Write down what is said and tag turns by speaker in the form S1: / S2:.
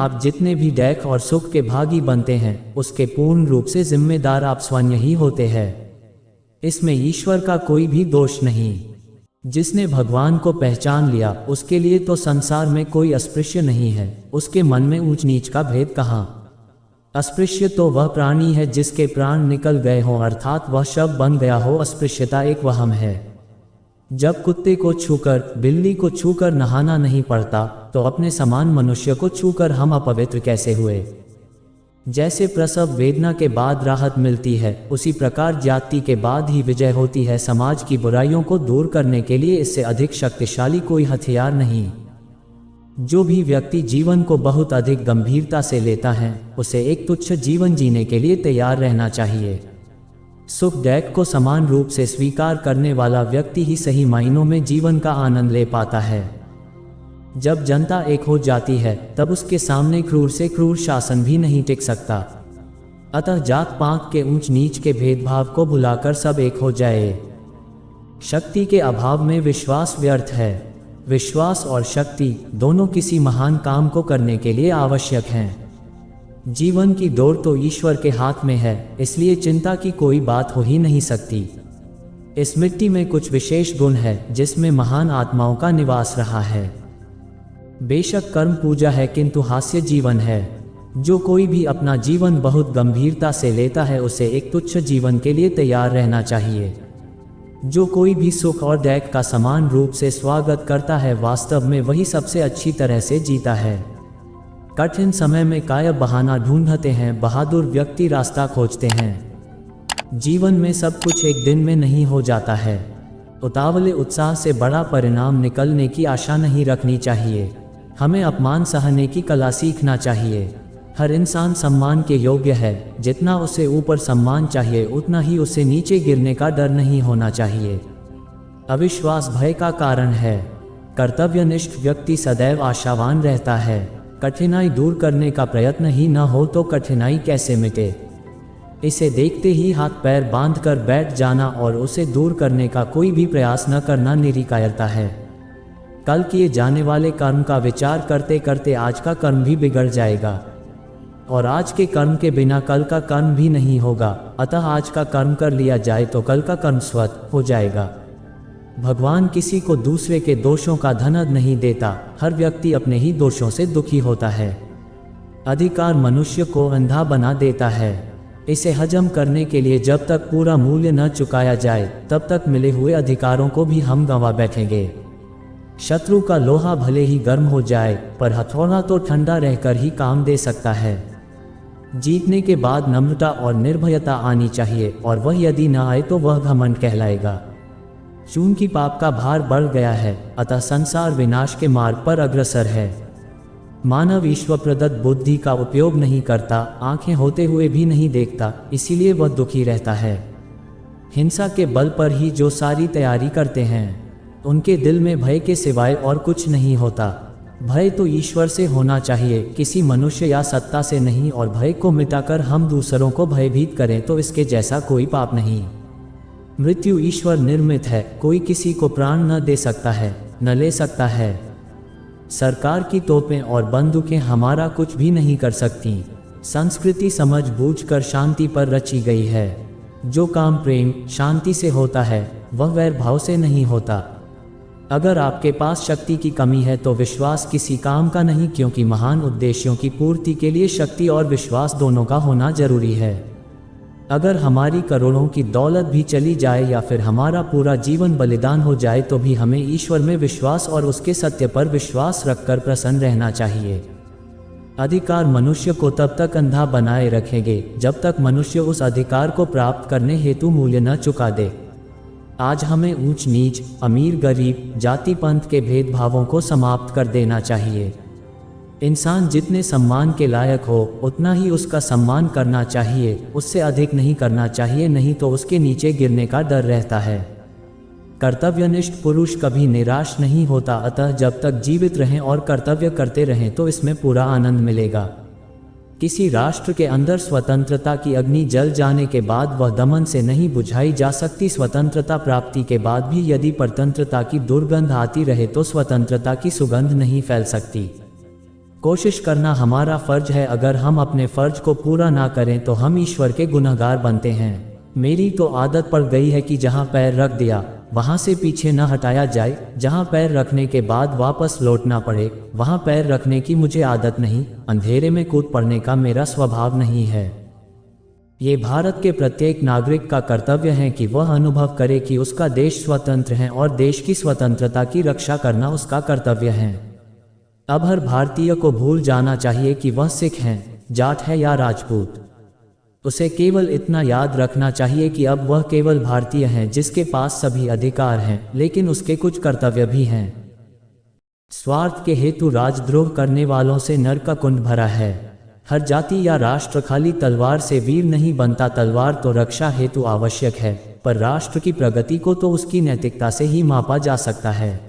S1: आप जितने भी डैक और सुख के भागी बनते हैं, उसके पूर्ण रूप से जिम्मेदार आप स्वयं ही होते हैं। इसमें ईश्वर का कोई भी दोष नहीं। जिसने भगवान को पहचान लिया, उसके लिए तो संसार में कोई अस्पृश्य नहीं है। उसके मन में ऊंच नीच का भेद कहाँ। अस्पृश्य तो वह प्राणी है जिसके प्राण निकल गए हों, अर्थात वह शव बन गया हो। अस्पृश्यता एक वहम है। जब कुत्ते को छूकर, बिल्ली को छूकर नहाना नहीं पड़ता, तो अपने समान मनुष्य को छूकर हम अपवित्र कैसे हुए। जैसे प्रसव वेदना के बाद राहत मिलती है, उसी प्रकार जाति के बाद ही विजय होती है। समाज की बुराइयों को दूर करने के लिए इससे अधिक शक्तिशाली कोई हथियार नहीं। जो भी व्यक्ति जीवन को बहुत अधिक गंभीरता से लेता है, उसे एक तुच्छ जीवन जीने के लिए तैयार रहना चाहिए। सुख दैक को समान रूप से स्वीकार करने वाला व्यक्ति ही सही मायनों में जीवन का आनंद ले पाता है। जब जनता एक हो जाती है, तब उसके सामने क्रूर से क्रूर शासन भी नहीं टिक सकता। अतः जात पात के ऊंच नीच के भेदभाव को भुलाकर सब एक हो जाए। शक्ति के अभाव में विश्वास व्यर्थ है। विश्वास और शक्ति दोनों किसी महान काम को करने के लिए आवश्यक हैं। जीवन की दौड़ तो ईश्वर के हाथ में है, इसलिए चिंता की कोई बात हो ही नहीं सकती। इस मिट्टी में कुछ विशेष गुण है जिसमें महान आत्माओं का निवास रहा है। बेशक कर्म पूजा है, किंतु हास्य जीवन है। जो कोई भी अपना जीवन बहुत गंभीरता से लेता है, उसे एक तुच्छ जीवन के लिए तैयार रहना चाहिए। जो कोई भी सुख और दैक का समान रूप से स्वागत करता है, वास्तव में वही सबसे अच्छी तरह से जीता है। कठिन समय में काय बहाना ढूंढते हैं, बहादुर व्यक्ति रास्ता खोजते हैं। जीवन में सब कुछ एक दिन में नहीं हो जाता है। उतावले उत्साह से बड़ा परिणाम निकलने की आशा नहीं रखनी चाहिए। हमें अपमान सहने की कला सीखना चाहिए। हर इंसान सम्मान के योग्य है। जितना उसे ऊपर सम्मान चाहिए, उतना ही उसे नीचे गिरने का डर नहीं होना चाहिए। अविश्वास भय का कारण है। कर्तव्यनिष्ठ व्यक्ति सदैव आशावान रहता है। कठिनाई दूर करने का प्रयत्न ही न हो तो कठिनाई कैसे मिटे। इसे देखते ही हाथ पैर बांधकर बैठ जाना और उसे दूर करने का कोई भी प्रयास न करना निराकायरता है। कल किए जाने वाले कर्म का विचार करते करते आज का कर्म भी बिगड़ जाएगा, और आज के कर्म के बिना कल का कर्म भी नहीं होगा। अतः आज का कर्म कर लिया जाए तो कल का कर्म स्वतः हो जाएगा। भगवान किसी को दूसरे के दोषों का धनद नहीं देता। हर व्यक्ति अपने ही दोषों से दुखी होता है। अधिकार मनुष्य को अंधा बना देता है। इसे हजम करने के लिए जब तक पूरा मूल्य न चुकाया जाए, तब तक मिले हुए अधिकारों को भी हम गंवा बैठेंगे। शत्रु का लोहा भले ही गर्म हो जाए, पर हथौड़ा तो ठंडा रहकर ही काम दे सकता है। जीतने के बाद नम्रता और निर्भयता आनी चाहिए, और वह यदि न आए तो वह घमंड कहलाएगा। चूंकि पाप का भार बढ़ गया है, अतः संसार विनाश के मार्ग पर अग्रसर है। मानव ईश्वर प्रदत्त बुद्धि का उपयोग नहीं करता, आंखें होते हुए भी नहीं देखता, इसीलिए वह दुखी रहता है। हिंसा के बल पर ही जो सारी तैयारी करते हैं, उनके दिल में भय के सिवाय और कुछ नहीं होता। भय तो ईश्वर से होना चाहिए, किसी मनुष्य या सत्ता से नहीं। और भय को मिटाकर हम दूसरों को भयभीत करें तो इसके जैसा कोई पाप नहीं। मृत्यु ईश्वर निर्मित है। कोई किसी को प्राण न दे सकता है, न ले सकता है। सरकार की तोपें और बंदूकें हमारा कुछ भी नहीं कर सकती। संस्कृति समझ बूझकर शांति पर रची गई है। जो काम प्रेम शांति से होता है, वह वैर भाव से नहीं होता। अगर आपके पास शक्ति की कमी है तो विश्वास किसी काम का नहीं, क्योंकि महान उद्देश्यों की पूर्ति के लिए शक्ति और विश्वास दोनों का होना जरूरी है। अगर हमारी करोड़ों की दौलत भी चली जाए या फिर हमारा पूरा जीवन बलिदान हो जाए, तो भी हमें ईश्वर में विश्वास और उसके सत्य पर विश्वास रखकर प्रसन्न रहना चाहिए। अधिकार मनुष्य को तब तक अंधा बनाए रखेंगे जब तक मनुष्य उस अधिकार को प्राप्त करने हेतु मूल्य न चुका दे। आज हमें ऊंच नीच, अमीर गरीब, जाति पंथ के भेदभावों को समाप्त कर देना चाहिए। इंसान जितने सम्मान के लायक हो, उतना ही उसका सम्मान करना चाहिए, उससे अधिक नहीं करना चाहिए, नहीं तो उसके नीचे गिरने का डर रहता है। कर्तव्यनिष्ठ पुरुष कभी निराश नहीं होता, अतः जब तक जीवित रहें और कर्तव्य करते रहें तो इसमें पूरा आनंद मिलेगा। किसी राष्ट्र के अंदर स्वतंत्रता की अग्नि जल जाने के बाद वह दमन से नहीं बुझाई जा सकती। स्वतंत्रता प्राप्ति के बाद भी यदि परतंत्रता की दुर्गंध आती रहे तो स्वतंत्रता की सुगंध नहीं फैल सकती। कोशिश करना हमारा फर्ज है। अगर हम अपने फर्ज को पूरा ना करें तो हम ईश्वर के गुनहगार बनते हैं। मेरी तो आदत पड़ गई है कि जहां पैर रख दिया वहां से पीछे न हटाया जाए। जहां पैर रखने के बाद वापस लौटना पड़े वहां पैर रखने की मुझे आदत नहीं। अंधेरे में कूद पड़ने का मेरा स्वभाव नहीं है। ये भारत के प्रत्येक नागरिक का कर्तव्य है कि वह अनुभव करे कि उसका देश स्वतंत्र है और देश की स्वतंत्रता की रक्षा करना उसका कर्तव्य है। अब हर भारतीय को भूल जाना चाहिए कि वह सिख है, जाट है या राजपूत। उसे केवल इतना याद रखना चाहिए कि अब वह केवल भारतीय है जिसके पास सभी अधिकार हैं, लेकिन उसके कुछ कर्तव्य भी हैं। स्वार्थ के हेतु राजद्रोह करने वालों से नरक का कुंड भरा है। हर जाति या राष्ट्र खाली तलवार से वीर नहीं बनता। तलवार तो रक्षा हेतु आवश्यक है, पर राष्ट्र की प्रगति को तो उसकी नैतिकता से ही मापा जा सकता है।